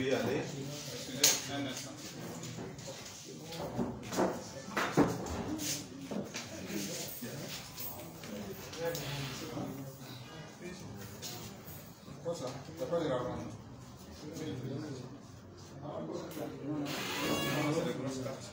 y aller. Excusez un instant. Quoi ça? T'as pas de l'argent? C'est les grosses cartes.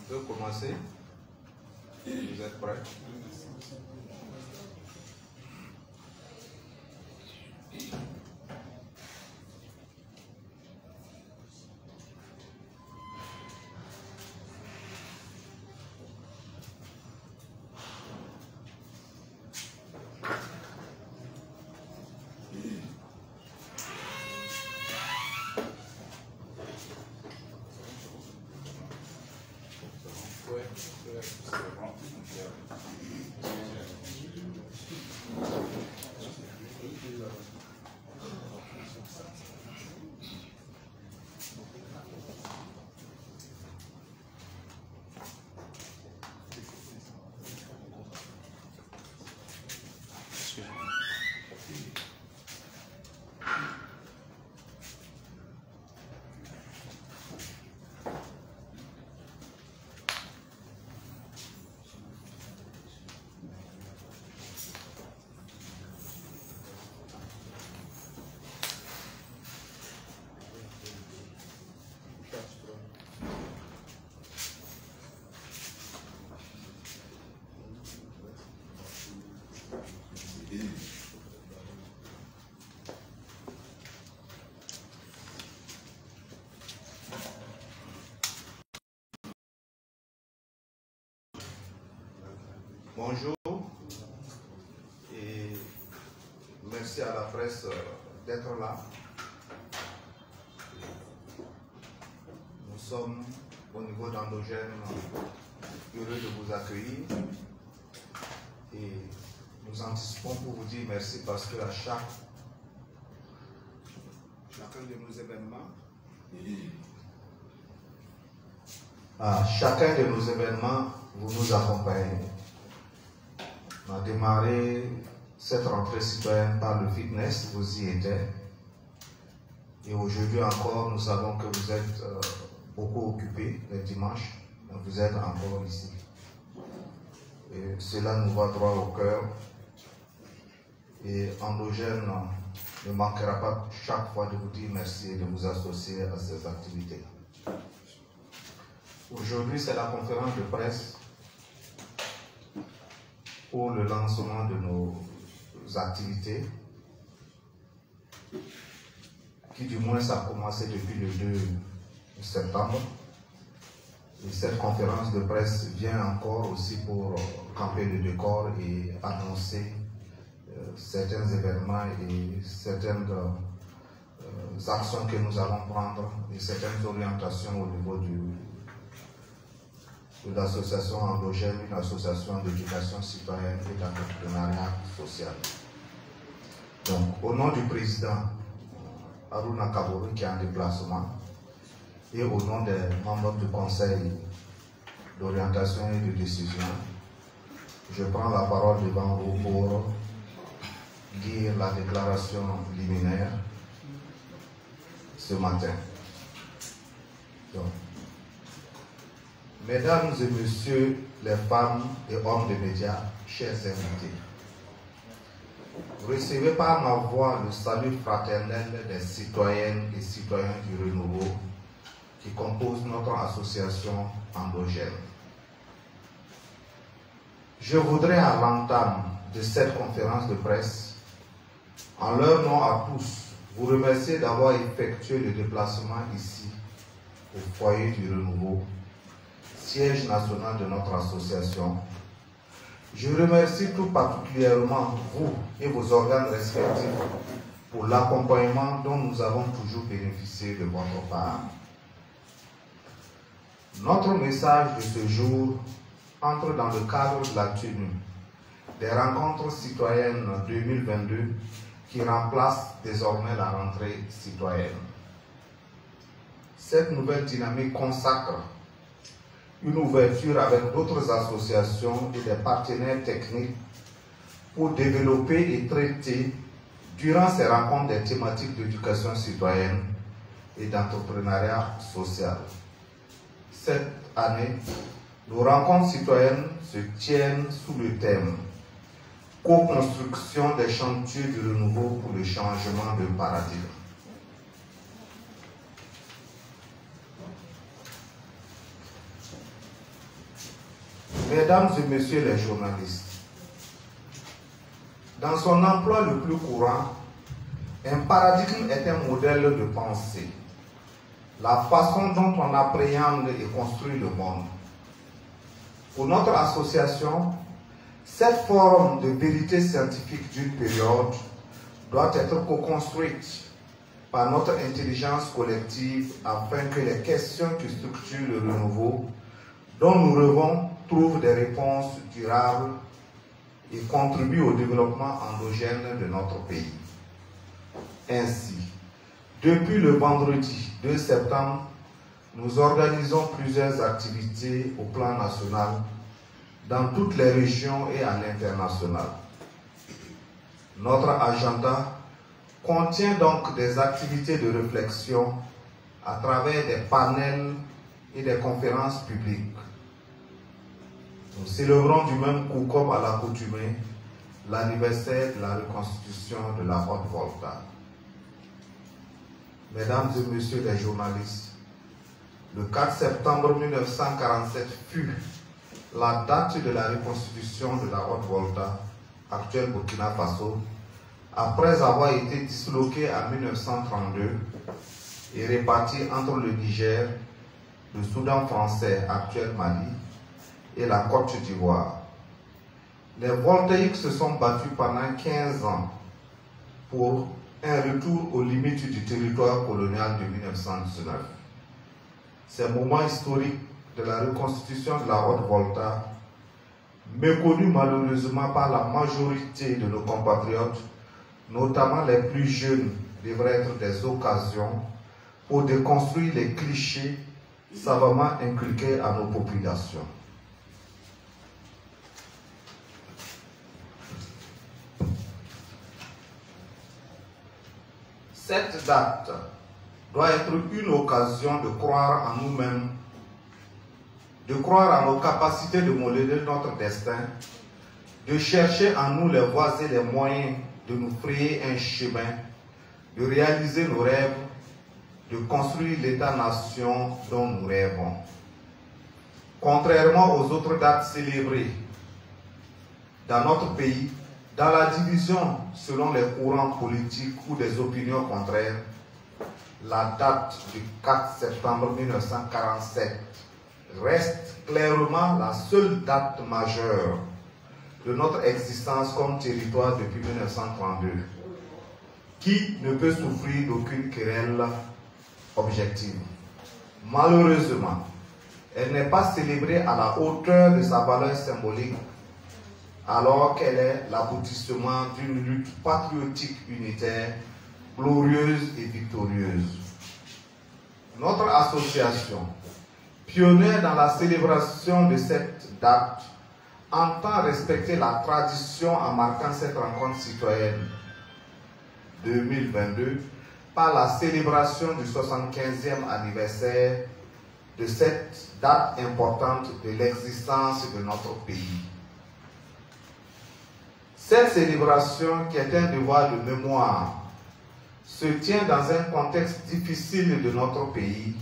On peut commencer. Vous êtes prêts? Bonjour et merci à la presse d'être là. Nous sommes au niveau d'Endogène heureux de vous accueillir et nous anticipons pour vous dire merci parce que à chacun de nos événements, vous nous accompagnez. On a démarré cette rentrée citoyenne par le fitness, vous y étiez. Et aujourd'hui encore, nous savons que vous êtes beaucoup occupés les dimanches, mais vous êtes encore ici. Et cela nous va droit au cœur. Et Endogène ne manquera pas chaque fois de vous dire merci et de vous associer à ces activités. Aujourd'hui, c'est la conférence de presse pour le lancement de nos activités qui du moins a commencé depuis le 2 septembre. Et cette conférence de presse vient encore aussi pour camper le décor et annoncer certains événements et certaines actions que nous allons prendre et certaines orientations au niveau de l'association Endogène, une association d'éducation citoyenne et d'entrepreneuriat social. Donc, au nom du président Aruna Kaboru qui est en déplacement et au nom des membres du conseil d'orientation et de décision, je prends la parole devant vous pour lire la déclaration liminaire ce matin. Donc, Mesdames et Messieurs les femmes et hommes des médias, chers invités, recevez par ma voix le salut fraternel des citoyennes et citoyens du Renouveau qui composent notre association Endogène. Je voudrais à l'entame de cette conférence de presse, en leur nom à tous, vous remercier d'avoir effectué le déplacement ici, au foyer du Renouveau, siège national de notre association. Je remercie tout particulièrement vous et vos organes respectifs pour l'accompagnement dont nous avons toujours bénéficié de votre part. Notre message de ce jour entre dans le cadre de la tenue des rencontres citoyennes 2022 qui remplacent désormais la rentrée citoyenne. Cette nouvelle dynamique consacre une ouverture avec d'autres associations et des partenaires techniques pour développer et traiter durant ces rencontres des thématiques d'éducation citoyenne et d'entrepreneuriat social. Cette année, nos rencontres citoyennes se tiennent sous le thème « Co-construction des chantiers du renouveau pour le changement de paradigme ». Mesdames et messieurs les journalistes, dans son emploi le plus courant, un paradigme est un modèle de pensée, la façon dont on appréhende et construit le monde. Pour notre association, cette forme de vérité scientifique d'une période doit être co-construite par notre intelligence collective afin que les questions qui structurent le renouveau dont nous rêvons trouvent des réponses durables et contribuent au développement endogène de notre pays. Ainsi, depuis le vendredi 2 septembre, nous organisons plusieurs activités au plan national, dans toutes les régions et à l'international. Notre agenda contient donc des activités de réflexion à travers des panels et des conférences publiques. Nous célébrons du même coup, comme à l'accoutumée, l'anniversaire de la reconstitution de la Haute-Volta. Mesdames et messieurs les journalistes, le 4 septembre 1947 fut la date de la reconstitution de la Haute-Volta, actuelle Burkina Faso, après avoir été disloquée en 1932 et répartie entre le Niger, le Soudan français, actuel Mali, et la Côte d'Ivoire. Les voltaïques se sont battus pendant 15 ans pour un retour aux limites du territoire colonial de 1919. Ces moments historiques de la reconstitution de la Haute-Volta, méconnus malheureusement par la majorité de nos compatriotes, notamment les plus jeunes, devraient être des occasions pour déconstruire les clichés savamment inculqués à nos populations. Cette date doit être une occasion de croire en nous-mêmes, de croire en nos capacités de modeler notre destin, de chercher en nous les voies et les moyens de nous frayer un chemin, de réaliser nos rêves, de construire l'État-nation dont nous rêvons. Contrairement aux autres dates célébrées dans notre pays, dans la division selon les courants politiques ou des opinions contraires, la date du 4 septembre 1947 reste clairement la seule date majeure de notre existence comme territoire depuis 1932, qui ne peut souffrir d'aucune querelle objective. Malheureusement, elle n'est pas célébrée à la hauteur de sa valeur symbolique, alors qu'elle est l'aboutissement d'une lutte patriotique unitaire, glorieuse et victorieuse. Notre association, pionnière dans la célébration de cette date, entend respecter la tradition en marquant cette rencontre citoyenne 2022 par la célébration du 75e anniversaire de cette date importante de l'existence de notre pays. Cette célébration, qui est un devoir de mémoire, se tient dans un contexte difficile de notre pays,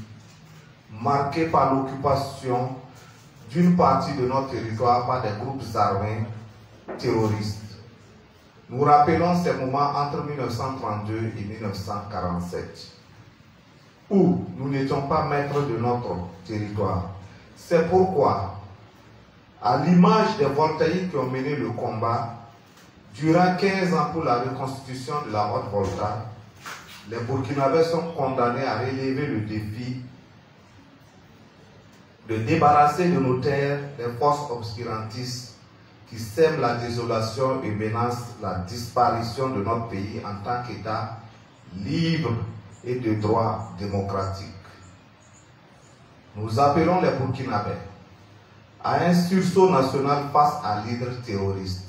marqué par l'occupation d'une partie de notre territoire par des groupes armés terroristes. Nous rappelons ces moments entre 1932 et 1947, où nous n'étions pas maîtres de notre territoire. C'est pourquoi, à l'image des voltaïques qui ont mené le combat, durant 15 ans pour la reconstitution de la Haute-Volta, les Burkinabés sont condamnés à relever le défi de débarrasser de nos terres les forces obscurantistes qui sèment la désolation et menacent la disparition de notre pays en tant qu'État libre et de droit démocratique. Nous appelons les Burkinabés à un sursaut national face à l'hydre terroriste.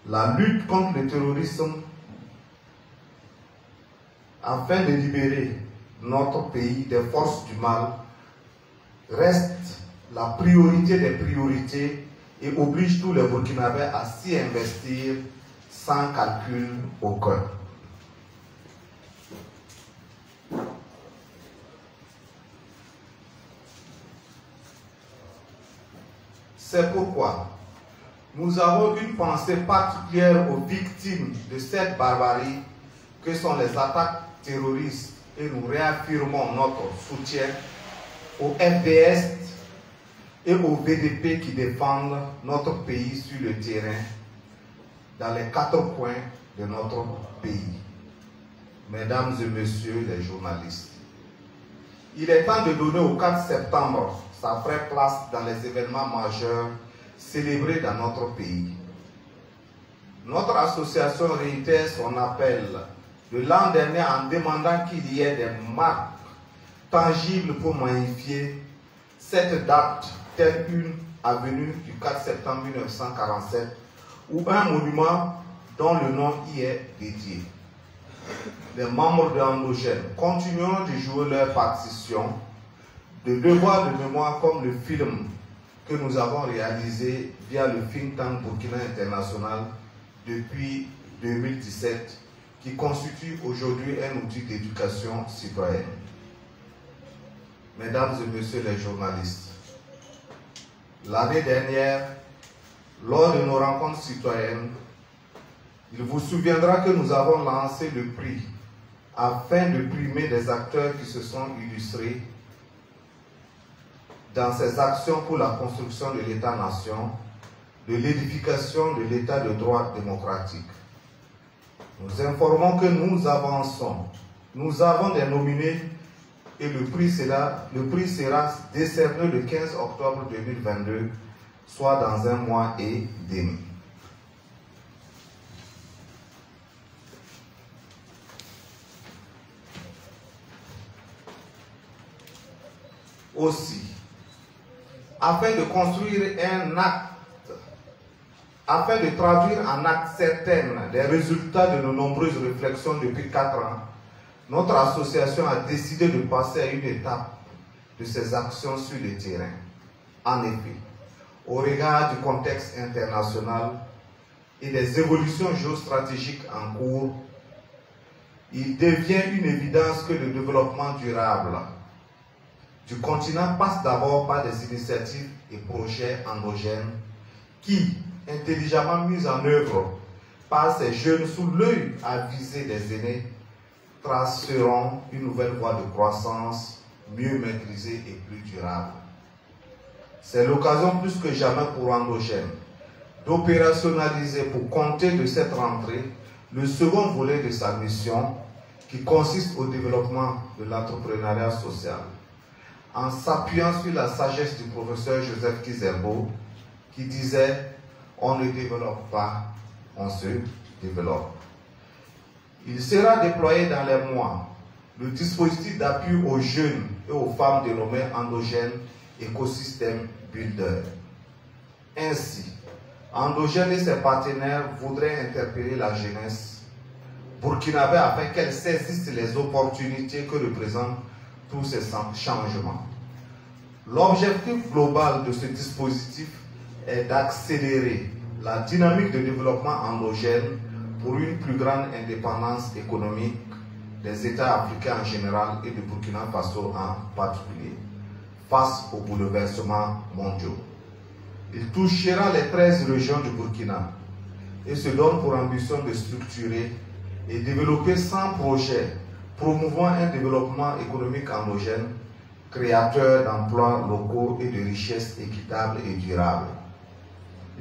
La lutte contre le terrorisme afin de libérer notre pays des forces du mal reste la priorité des priorités et oblige tous les Burkinabés à s'y investir sans calcul aucun. C'est pourquoi nous avons une pensée particulière aux victimes de cette barbarie que sont les attaques terroristes et nous réaffirmons notre soutien aux FDS et aux VDP qui défendent notre pays sur le terrain dans les 4 coins de notre pays. Mesdames et messieurs les journalistes, il est temps de donner au 4 septembre sa vraie place dans les événements majeurs célébrés dans notre pays. Notre association réitère son appel de l'an dernier en demandant qu'il y ait des marques tangibles pour magnifier cette date, telle une avenue du 4 septembre 1947 ou un monument dont le nom y est dédié. Les membres de Endogène continueront de jouer leur partition de devoir de mémoire comme le film que nous avons réalisé via le think tank Burkina International depuis 2017 qui constitue aujourd'hui un outil d'éducation citoyenne. Mesdames et messieurs les journalistes, l'année dernière, lors de nos rencontres citoyennes, il vous souviendra que nous avons lancé le prix afin de primer des acteurs qui se sont illustrés dans ces actions pour la construction de l'État-nation, de l'édification de l'État de droit démocratique. Nous informons que nous avançons. Nous avons des nominés et le prix sera décerné le 15 octobre 2022, soit dans 1 mois et demi. Aussi, afin de construire un acte, afin de traduire en actes certaines les résultats de nos nombreuses réflexions depuis 4 ans, notre association a décidé de passer à une étape de ces actions sur le terrain. En effet, au regard du contexte international et des évolutions géostratégiques en cours, il devient une évidence que le développement durable du continent passe d'abord par des initiatives et projets endogènes qui, intelligemment mis en œuvre par ces jeunes sous l'œil avisé des aînés, traceront une nouvelle voie de croissance mieux maîtrisée et plus durable. C'est l'occasion plus que jamais pour Endogène d'opérationnaliser pour compter de cette rentrée le second volet de sa mission qui consiste au développement de l'entrepreneuriat social, en s'appuyant sur la sagesse du professeur Joseph Kizerbo qui disait « On ne développe pas, on se développe ». Il sera déployé dans les mois le dispositif d'appui aux jeunes et aux femmes dénommé Endogène Écosystème Builder. Ainsi, Endogène et ses partenaires voudraient interpeller la jeunesse burkinabé afin qu'elle saisisse les opportunités que représentent tous ces changements. L'objectif global de ce dispositif est d'accélérer la dynamique de développement endogène pour une plus grande indépendance économique des États africains en général et de Burkina Faso en particulier, face aux bouleversements mondiaux. Il touchera les 13 régions du Burkina et se donne pour ambition de structurer et développer 100 projets promouvant un développement économique endogène, créateur d'emplois locaux et de richesses équitables et durables.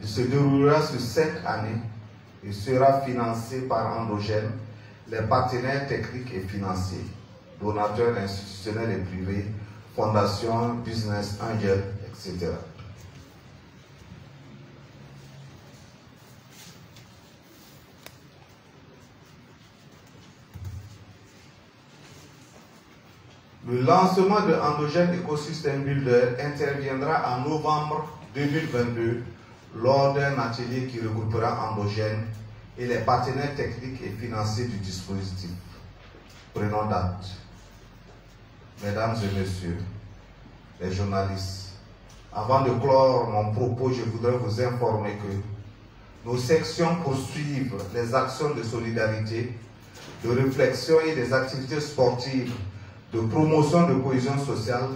Il se déroulera sur 5 années et sera financé par Endogène, les partenaires techniques et financiers, donateurs institutionnels et privés, fondations, business angels, etc. Le lancement de Endogène Ecosystem Builder interviendra en novembre 2022 lors d'un atelier qui regroupera Endogène et les partenaires techniques et financiers du dispositif. Prenons date. Mesdames et messieurs, les journalistes, avant de clore mon propos, je voudrais vous informer que nos sections poursuivent les actions de solidarité, de réflexion et des activités sportives de promotion de cohésion sociale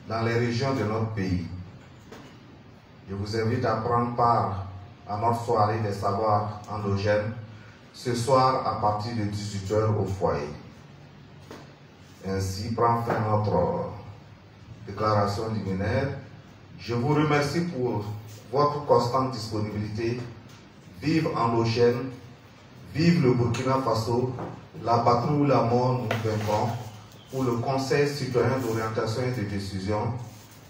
dans les régions de notre pays. Je vous invite à prendre part à notre soirée des savoirs endogènes ce soir à partir de 18 h au foyer. Ainsi prend fin notre déclaration liminaire. Je vous remercie pour votre constante disponibilité. Vive Endogène, vive le Burkina Faso, la patrouille ou la mort, nous vaincrons. Pour le Conseil citoyen d'orientation et de décision,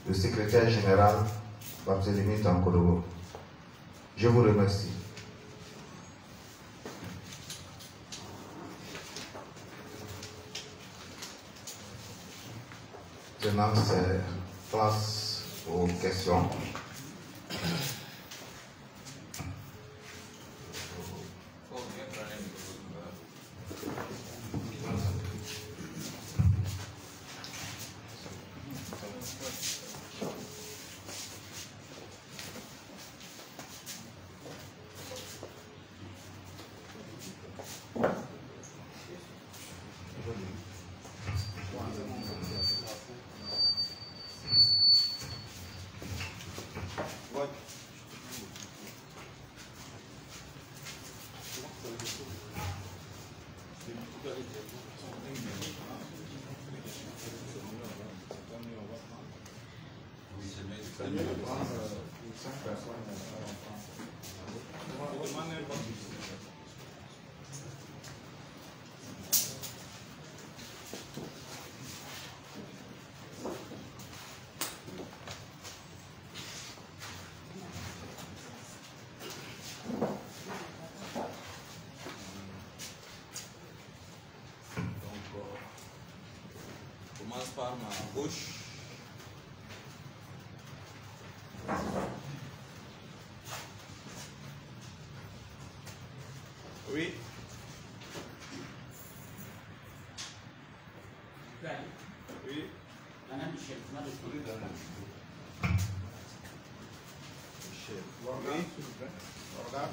le secrétaire général Barthélémy Tankodogo. Je vous remercie. Maintenant, c'est place aux questions. Par ma gauche. Oui. Oui.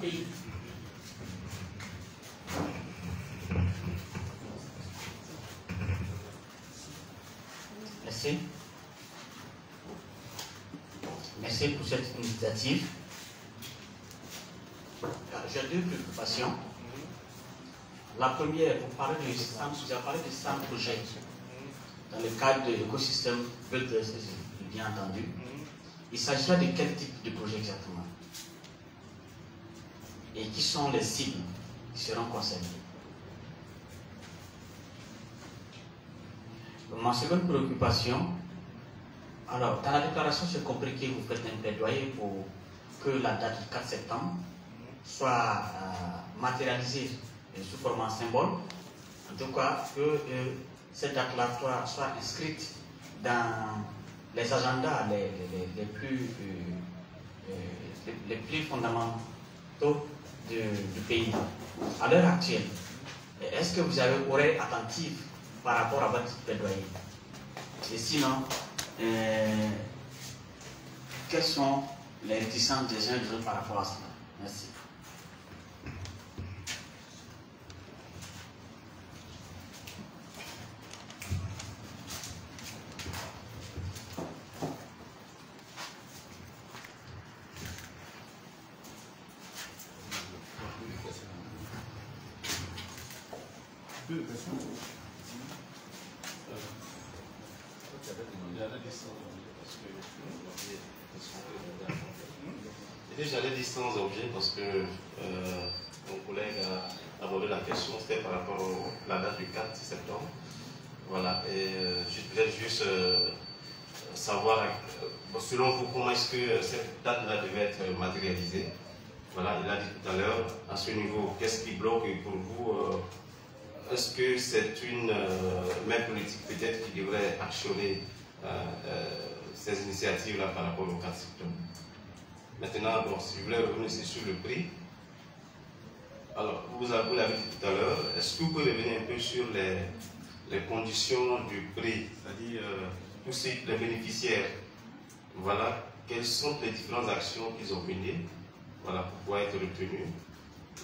Oui. Merci. Merci pour cette initiative. J'ai deux préoccupations. La première, vous avez parlé de 100 projets dans le cadre de l'écosystème Builders, j'ai bien entendu. Il s'agira de quel type de projet exactement? Et qui sont les cibles qui seront concernées? Ma seconde préoccupation, alors dans la déclaration, j'ai compris que vous faites un plaidoyer pour que la date du 4 septembre soit matérialisée sous forme de symbole. En tout cas, que cette date-là soit inscrite dans les agendas les plus fondamentaux du pays. À l'heure actuelle, est-ce que vous avez une oreille attentive par rapport à votre plaidoyer? Et sinon, quelles sont les réticences des uns et des autres par rapport à cela? Merci. Déjà les distances objets parce que mon collègue a abordé la question, c'était par rapport à la date du 4 septembre. Voilà, et je voulais juste savoir, selon vous, comment est-ce que cette date-là devait être matérialisée. Voilà, il a dit tout à l'heure, à ce niveau, qu'est-ce qui bloque pour vous? Est-ce que c'est une même politique peut-être qui devrait actionner ces initiatives-là par rapport au 4 septembre? Maintenant, bon, si vous voulez revenir sur le prix, alors vous l'avez dit tout à l'heure, est-ce que vous pouvez revenir un peu sur les conditions du prix, c'est-à-dire tous les bénéficiaires, voilà, quelles sont les différentes actions qu'ils ont menées, voilà, pour pouvoir être retenus,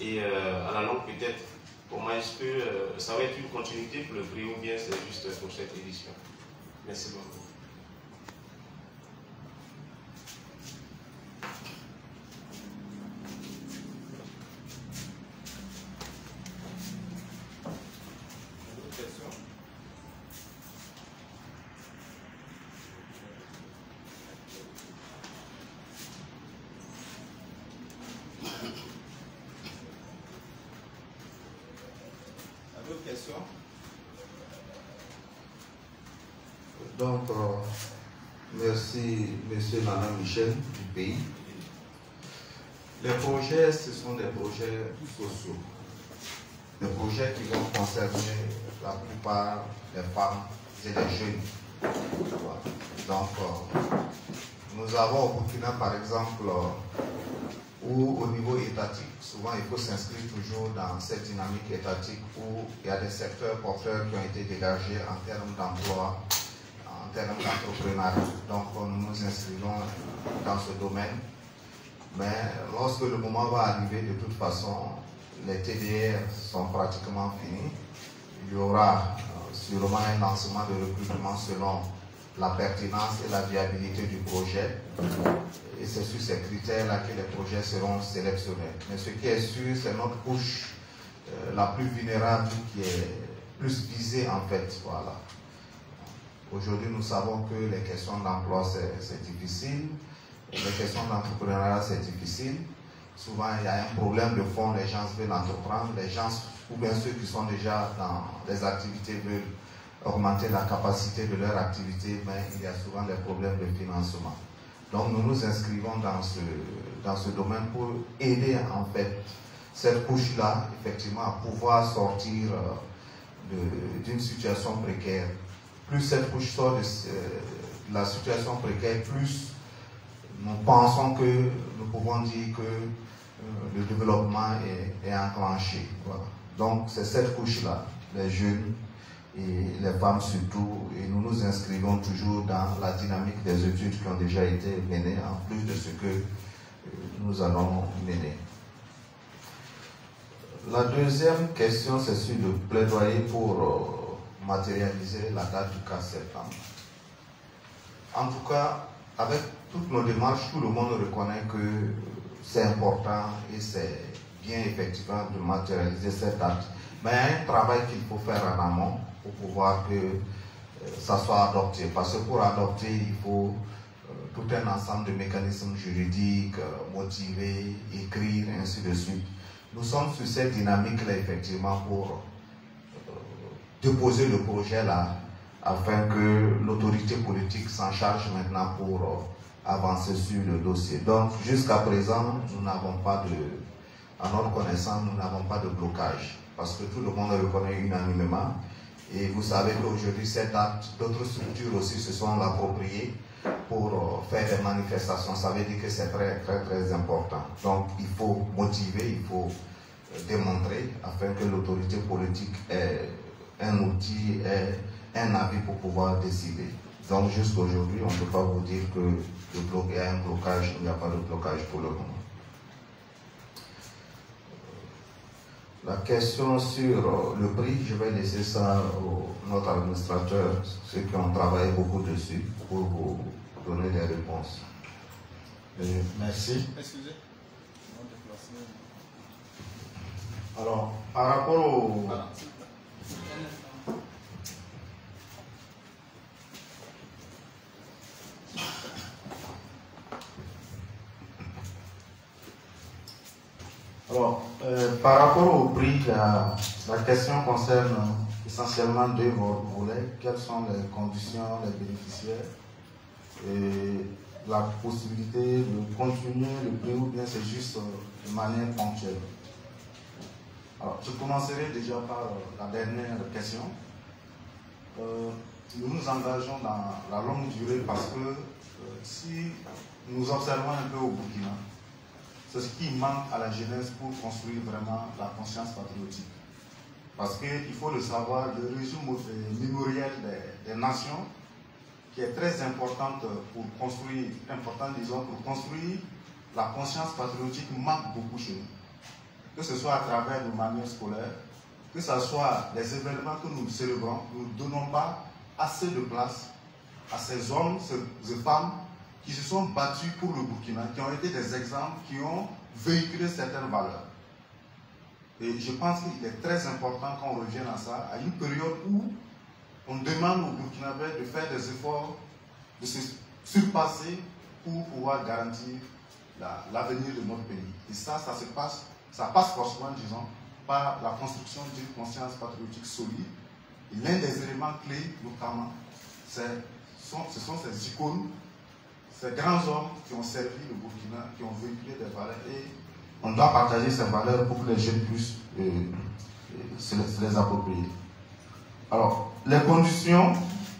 et à la longue peut-être, comment est-ce que ça va être une continuité pour le prix ou bien c'est juste pour cette édition? Merci beaucoup. Donc, merci Monsieur et Madame Michel du pays. Les projets, ce sont des projets sociaux. Des projets qui vont concerner la plupart des femmes et des jeunes. Voilà. Donc, nous avons au Burkina, par exemple, où au niveau étatique, souvent il faut s'inscrire toujours dans cette dynamique étatique où il y a des secteurs porteurs qui ont été dégagés en termes d'emploi, en termes d'entrepreneuriat. Donc nous nous inscrivons dans ce domaine. Mais lorsque le moment va arriver, de toute façon, les TDR sont pratiquement finis. Il y aura sûrement un lancement de recrutement selon la pertinence et la viabilité du projet. Et c'est sur ces critères-là que les projets seront sélectionnés. Mais ce qui est sûr, c'est notre couche la plus vulnérable qui est plus visée en fait. Voilà. Aujourd'hui, nous savons que les questions d'emploi, c'est difficile. Les questions d'entrepreneuriat, c'est difficile. Souvent, il y a un problème de fond, les gens veulent entreprendre, les gens, ou bien ceux qui sont déjà dans les activités veulent augmenter la capacité de leur activité, mais il y a souvent des problèmes de financement. Donc nous nous inscrivons dans ce domaine pour aider en fait cette couche-là, effectivement, à pouvoir sortir d'une situation précaire. Plus cette couche sort de la situation précaire, plus nous pensons que nous pouvons dire que le développement est enclenché. Voilà. Donc c'est cette couche-là, les jeunes et les femmes surtout, et nous nous inscrivons toujours dans la dynamique des études qui ont déjà été menées, en plus de ce que nous allons mener. La deuxième question, c'est sur le plaidoyer pour matérialiser la date du 4 septembre. En tout cas, avec toutes nos démarches, tout le monde reconnaît que c'est important et c'est bien effectivement de matérialiser cette date. Mais il y a un travail qu'il faut faire en amont pour pouvoir que ça soit adopté. Parce que pour adopter, il faut tout un ensemble de mécanismes juridiques, motiver, écrire, et ainsi de suite. Nous sommes sur cette dynamique-là, effectivement, pour déposer le projet-là, afin que l'autorité politique s'en charge maintenant pour avancer sur le dossier. Donc, jusqu'à présent, nous n'avons pas à notre connaissance, nous n'avons pas de blocage. Parce que tout le monde reconnaît unanimement. Et vous savez qu'aujourd'hui, cette date, d'autres structures aussi se sont appropriées pour faire des manifestations. Ça veut dire que c'est très, très, très important. Donc, il faut motiver, il faut démontrer, afin que l'autorité politique ait un outil, ait un avis pour pouvoir décider. Donc, jusqu'à aujourd'hui, on ne peut pas vous dire qu'il y a un blocage, il n'y a pas de blocage pour le moment. La question sur le prix, je vais laisser ça à notre administrateur, ceux qui ont travaillé beaucoup dessus, pour vous donner des réponses. Merci. Excusez. Alors, par rapport au... Voilà. Alors, par rapport au prix, la question concerne essentiellement deux volets. Quelles sont les conditions, les bénéficiaires et la possibilité de continuer le prix ou bien c'est juste de manière ponctuelle. Alors, je commencerai déjà par la dernière question. Nous nous engageons dans la longue durée parce que si nous observons un peu au Burkina, c'est ce qui manque à la jeunesse pour construire vraiment la conscience patriotique. Parce qu'il faut le savoir, le régime mémoriel des nations, qui est très importante pour construire, pour construire la conscience patriotique, manque beaucoup chez nous. Que ce soit à travers nos manuels scolaires, que ce soit les événements que nous célébrons, nous ne donnons pas assez de place à ces hommes, ces femmes qui se sont battus pour le Burkina, qui ont été des exemples, qui ont véhiculé certaines valeurs. Et je pense qu'il est très important qu'on revienne à ça, à une période où on demande aux Burkinabés de faire des efforts, de se surpasser pour pouvoir garantir l'avenir de notre pays. Et ça passe forcément, disons, par la construction d'une conscience patriotique solide. Et l'un des éléments clés, notamment, ce sont ces icônes, ces grands hommes qui ont servi le Burkina, qui ont véhiculé des valeurs. Et on doit partager ces valeurs pour que les jeunes puissent se les approprier. Alors, les conditions,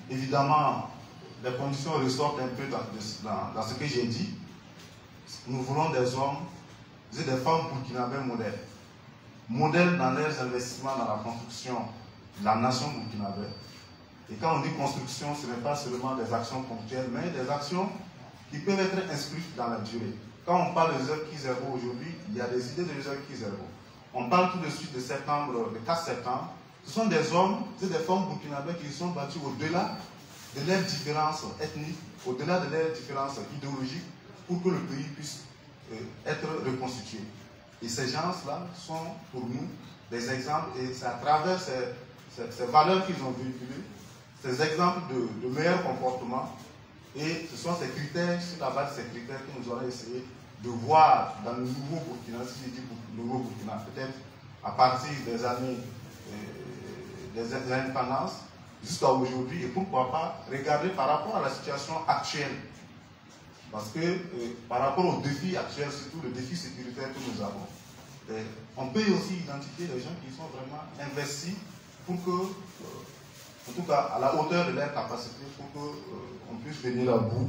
évidemment, les conditions ressortent un peu dans ce que j'ai dit. Nous voulons des hommes et des femmes burkinabés modèles. Modèles dans leurs investissements dans la construction de la nation burkinabé. Et quand on dit construction, ce n'est pas seulement des actions ponctuelles, mais des actions qui peuvent être inscrites dans la durée. Quand on parle des heures Kizerbo aujourd'hui, il y a des idées de heures Kizerbo. On parle tout de suite de septembre, de 4 septembre. Ce sont des hommes et des femmes burkinabés qui sont battus au-delà de leurs différences ethniques, au-delà de leurs différences idéologiques, pour que le pays puisse être reconstitué. Et ces gens-là sont pour nous des exemples, et c'est à travers ces valeurs qu'ils ont véhiculées, ces exemples de meilleur comportement, et ce sont ces critères, sur la base de ces critères que nous allons essayer de voir dans le nouveau Burkina, si je dis le nouveau Burkina, peut-être à partir des années des indépendances jusqu'à aujourd'hui, et pourquoi pas regarder par rapport à la situation actuelle. Parce que par rapport aux défis actuels, surtout le défi sécuritaire que nous avons, on peut aussi identifier les gens qui sont vraiment investis pour que, en tout cas à la hauteur de leurs capacités, pour qu'on puisse venir à bout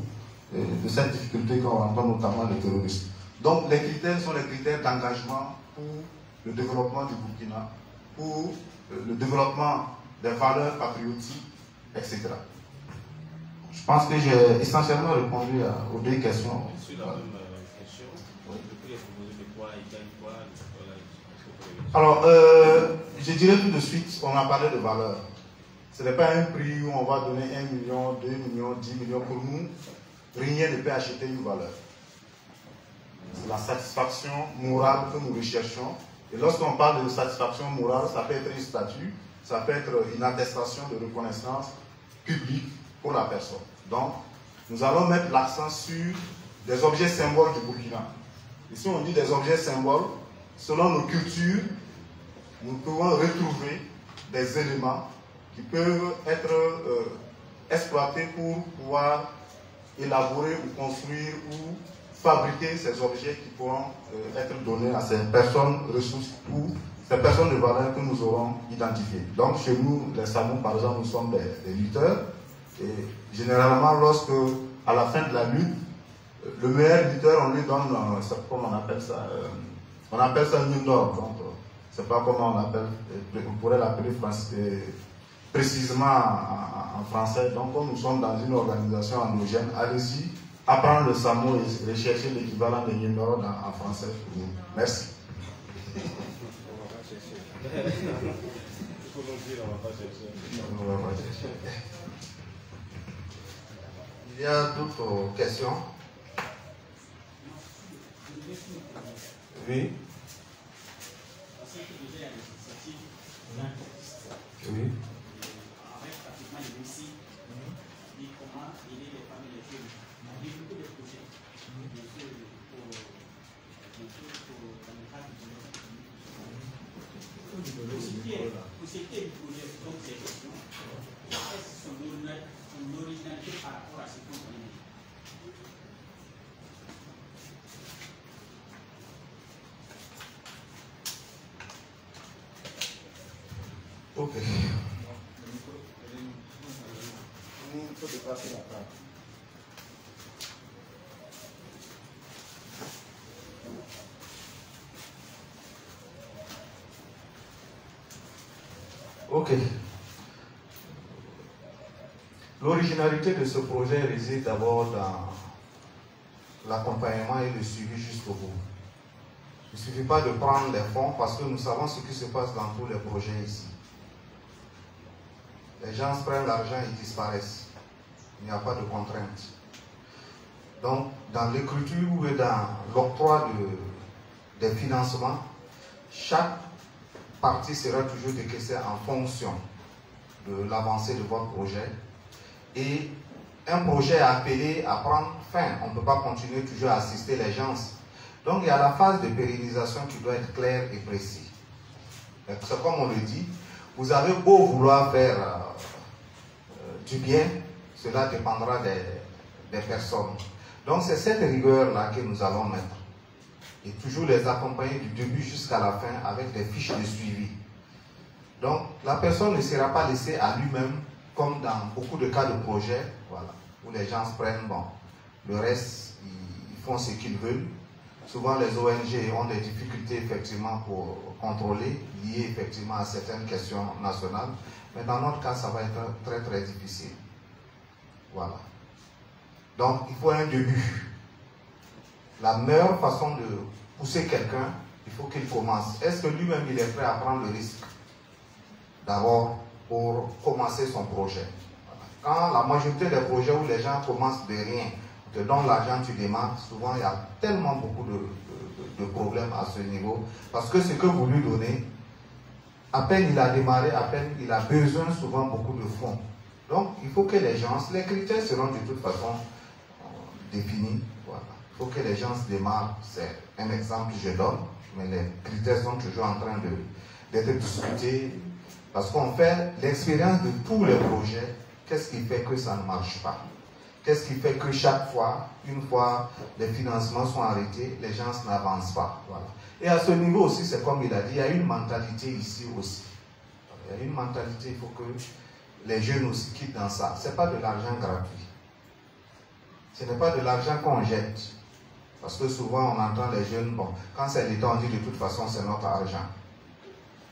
de cette difficulté qu'on rencontre, notamment les terroristes. Donc les critères sont les critères d'engagement pour le développement du Burkina, pour le développement des valeurs patriotiques, etc. Je pense que j'ai essentiellement répondu aux deux questions. Sur la même question, le prix est proposé de quoi, il gagne quoi? Alors, je dirais tout de suite, on a parlé de valeur. Ce n'est pas un prix où on va donner 1 million, 2 millions, 10 millions. Pour nous, rien ne peut acheter une valeur. C'est la satisfaction morale que nous recherchons. Et lorsqu'on parle de satisfaction morale, ça peut être un statut, ça peut être une attestation de reconnaissance publique pour la personne. Donc, nous allons mettre l'accent sur des objets symboles du Burkina. Ici, on dit des objets symboles. Selon nos cultures, nous pouvons retrouver des éléments qui peuvent être exploités pour pouvoir élaborer ou construire ou fabriquer ces objets qui pourront être donnés à ces personnes ressources ou ces personnes de valeur que nous aurons identifiées. Donc chez nous, les Samous, par exemple, nous sommes des lutteurs. Et généralement, lorsque, à la fin de la lutte, le meilleur lutteur, on lui donne, comment on appelle ça, on appelle ça une d'or. Donc, je ne sais pas comment on appelle, on pourrait l'appeler précisément en français. Donc, comme nous sommes dans une organisation endogène, allez-y, apprendre le Samo et rechercher l'équivalent de Yindor en français pour nous. Merci. Il y a d'autres questions? Oui. Oui. Avec pratiquement les mêmes sites, et comment aider les femmes et les jeunes. Il y a beaucoup de projets. Bien sûr, pour le cadre du pour ce qui est du projet, donc ces questions, quelles sont son originalité par rapport à ce qu'on connaît? Ok. Ok. L'originalité de ce projet réside d'abord dans l'accompagnement et le suivi jusqu'au bout. Il ne suffit pas de prendre les fonds parce que nous savons ce qui se passe dans tous les projets ici. Les gens prennent l'argent et disparaissent. Il n'y a pas de contrainte. Donc, dans l'écriture et dans l'octroi des financements, chaque partie sera toujours décaissée en fonction de l'avancée de votre projet. Et un projet est appelé à prendre fin. On ne peut pas continuer toujours à assister les gens. Donc, il y a la phase de pérennisation qui doit être claire et précise. C'est comme on le dit, vous avez beau vouloir faire du bien, cela dépendra des personnes. Donc, c'est cette rigueur-là que nous allons mettre. Et toujours les accompagner du début jusqu'à la fin avec des fiches de suivi. Donc, la personne ne sera pas laissée à lui-même, comme dans beaucoup de cas de projets, voilà, où les gens se prennent, bon, le reste, ils font ce qu'ils veulent. Souvent, les ONG ont des difficultés, effectivement, pour contrôler, liées, effectivement, à certaines questions nationales. Mais dans notre cas, ça va être très, très difficile. Voilà. Donc, il faut un début. La meilleure façon de pousser quelqu'un, il faut qu'il commence. Est-ce que lui-même, il est prêt à prendre le risque d'abord pour commencer son projet? Voilà. Quand la majorité des projets où les gens commencent de rien, te donnent l'argent, tu démarres, souvent il y a tellement beaucoup de problèmes à ce niveau, parce que ce que vous lui donnez, à peine il a démarré, à peine il a besoin souvent beaucoup de fonds. Donc il faut que les gens, les critères seront de toute façon définis. Voilà. Il faut que les gens se démarrent, c'est un exemple que je donne, mais les critères sont toujours en train d'être discutés, parce qu'on fait l'expérience de tous les projets. Qu'est-ce qui fait que ça ne marche pas? Qu'est-ce qui fait que chaque fois, une fois les financements sont arrêtés, les gens n'avancent pas? Voilà. Et à ce niveau aussi, c'est comme il a dit, il y a une mentalité ici aussi. Il y a une mentalité, il faut que les jeunes aussi quittent dans ça. Ce n'est pas de l'argent gratuit. Ce n'est pas de l'argent qu'on jette. Parce que souvent, on entend les jeunes, bon, quand c'est l'État, on dit de toute façon, c'est notre argent.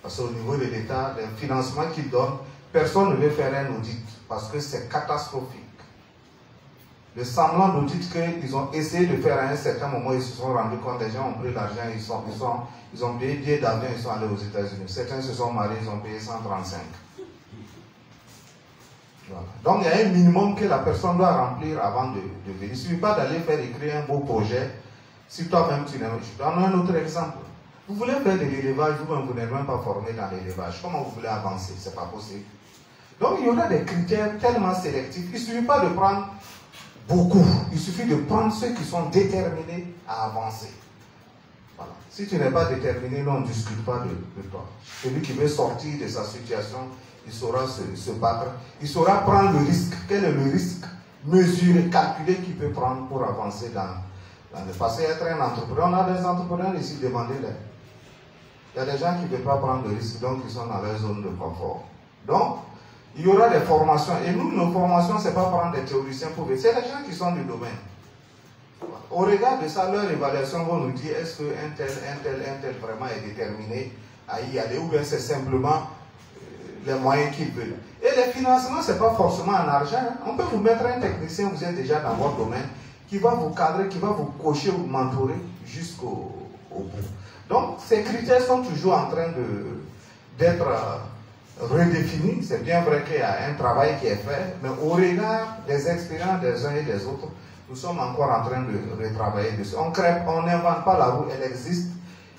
Parce qu'au niveau de l'État, les financements qu'ils donnent, personne ne veut faire un audit, parce que c'est catastrophique. Le semblant d'audit qu'ils ont essayé de faire à un certain moment, ils se sont rendus compte, les gens ont pris l'argent, ils ont payé billets d'avion, ils sont allés aux États-Unis. Certains se sont mariés, ils ont payé 135. Voilà. Donc il y a un minimum que la personne doit remplir avant de venir. Il ne suffit pas d'aller faire écrire un beau projet si toi-même tu n'aimes. Je donne un autre exemple. Vous voulez faire de l'élevage, vous-même vous n'êtes même pas formé dans l'élevage. Comment vous voulez avancer? Ce n'est pas possible. Donc il y aura des critères tellement sélectifs. Il ne suffit pas de prendre beaucoup. Il suffit de prendre ceux qui sont déterminés à avancer. Voilà. Si tu n'es pas déterminé, on ne discute pas de toi. Celui qui veut sortir de sa situation, il saura se battre. Il saura prendre le risque. Quel est le risque mesuré, calculé qu'il peut prendre pour avancer dans le passé? Être un entrepreneur, on a des entrepreneurs ici, demandez-les. Il y a des gens qui ne veulent pas prendre de risque, donc ils sont dans leur zone de confort. Donc, il y aura des formations. Et nous, nos formations, ce n'est pas prendre des théoriciens pour c'est les gens qui sont du domaine. Au regard de ça, leur évaluation va nous dire est-ce qu'un tel vraiment est déterminé à y aller, ou bien c'est simplement les moyens qu'il veut. Et les financements, ce n'est pas forcément en argent. On peut vous mettre un technicien, vous êtes déjà dans votre domaine, qui va vous cadrer, qui va vous coacher ou mentorer jusqu'au bout. Donc, ces critères sont toujours en train d'être redéfinis. C'est bien vrai qu'il y a un travail qui est fait, mais au regard des expériences des uns et des autres, nous sommes encore en train de retravailler dessus. On n'invente pas la roue, elle existe.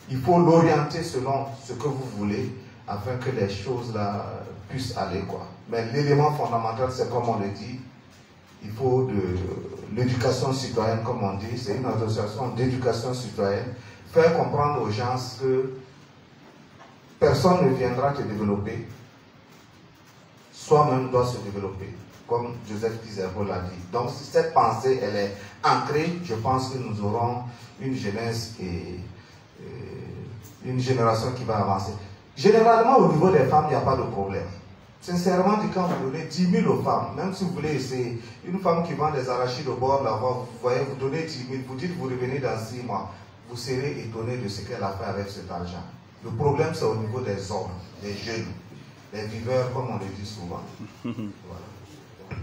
Il faut l'orienter selon ce que vous voulez, afin que les choses là puissent aller, quoi. Mais l'élément fondamental, c'est comme on le dit, il faut de l'éducation citoyenne, comme on dit, c'est une association d'éducation citoyenne, faire comprendre aux gens que personne ne viendra te développer, soi-même doit se développer. comme Joseph Kizerbo l'a dit. Donc si cette pensée elle est ancrée, je pense que nous aurons une jeunesse et une génération qui va avancer. Généralement au niveau des femmes, il n'y a pas de problème. Sincèrement, quand vous donnez 10 000 aux femmes, même si vous voulez essayer, une femme qui vend des arachides au bord de la voie, vous voyez, vous donnez 10 000, vous dites vous revenez dans 6 mois, vous serez étonné de ce qu'elle a fait avec cet argent. Le problème c'est au niveau des hommes, des jeunes, des viveurs comme on le dit souvent. Voilà.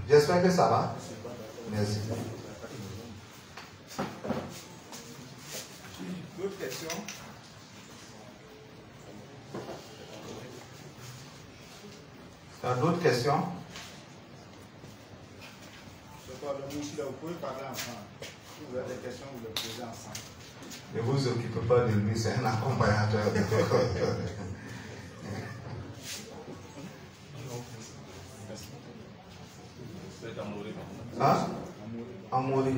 J'espère que ça va. Merci. D'autres questions? D'autres questions? Vous pouvez parler ensemble. Si vous avez des questions, vous les posez ensemble. Ne vous occupez pas de lui, c'est un accompagnateur. Hein? Amoury.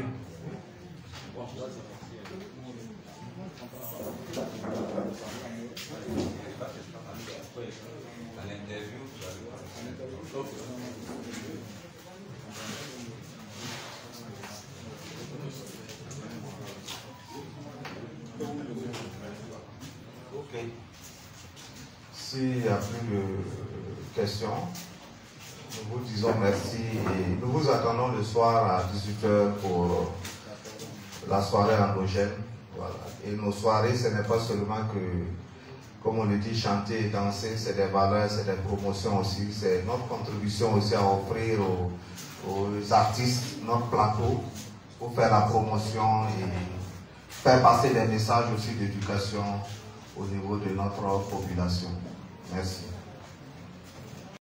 Ok. S'il n'y a plus de questions, nous vous disons merci et nous vous attendons le soir à 18h pour la soirée endogène. Voilà. Et nos soirées, ce n'est pas seulement que, comme on le dit, chanter et danser, c'est des valeurs, c'est des promotions aussi, c'est notre contribution aussi à offrir aux artistes notre plateau pour faire la promotion et faire passer des messages aussi d'éducation au niveau de notre population. Merci.